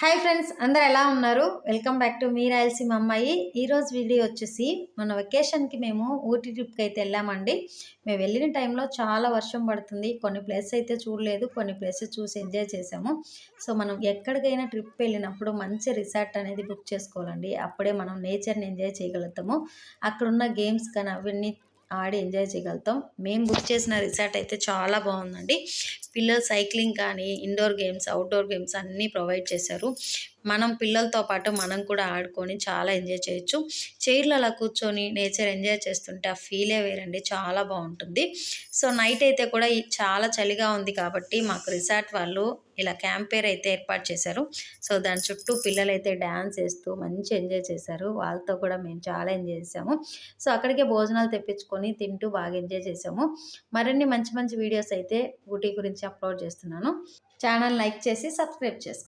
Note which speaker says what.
Speaker 1: Hi friends, అందరు ఎలా ఉన్నారు? Welcome back to me Rayalaseema అమ్మాయి. ఈరోజు వీడియో వచ్చేసి మన వెకేషన్కి మేము ఊటీ ట్రిప్కి అయితే వెళ్ళామండి. మేము వెళ్ళిన టైంలో చాలా వర్షం పడుతుంది. కొన్ని ప్లేసెస్ అయితే చూడలేదు, కొన్ని ప్లేసెస్ చూసి ఎంజాయ్ చేసాము. సో మనం ఎక్కడికైనా ట్రిప్ వెళ్ళినప్పుడు మంచి రిసార్ట్ అనేది బుక్ చేసుకోవాలండి. అప్పుడే మనం నేచర్ని ఎంజాయ్ చేయగలుగుతాము. అక్కడున్న గేమ్స్ కానీ అవన్నీ ఆడి ఎంజాయ్ చేయగలుగుతాం. మేము బుక్ చేసిన రిసార్ట్ అయితే చాలా బాగుందండి. పిల్లలు సైక్లింగ్ కానీ ఇండోర్ గేమ్స్, అవుట్డోర్ గేమ్స్ అన్నీ ప్రొవైడ్ చేశారు. మనం పిల్లలతో పాటు మనం కూడా ఆడుకొని చాలా ఎంజాయ్ చేయొచ్చు. చైర్లో అలా కూర్చొని నేచర్ ఎంజాయ్ చేస్తుంటే ఆ ఫీలే వేరండి, చాలా బాగుంటుంది. సో నైట్ అయితే కూడా చాలా చలిగా ఉంది కాబట్టి మాకు రిసార్ట్ వాళ్ళు ఇలా క్యాంపేర్ అయితే ఏర్పాటు చేశారు. సో దాని చుట్టూ పిల్లలైతే డ్యాన్స్ వేస్తూ మంచి ఎంజాయ్ చేశారు. వాళ్ళతో కూడా మేము చాలా ఎంజాయ్ చేసాము. సో అక్కడికే భోజనాలు తెప్పించుకొని తింటూ బాగా ఎంజాయ్ చేసాము. మరిన్ని మంచి మంచి వీడియోస్ అయితే ఊటీ గురించి అప్లోడ్ చేస్తున్నాను. ఛానల్ లైక్ చేసి సబ్స్క్రైబ్ చేసుకోండి.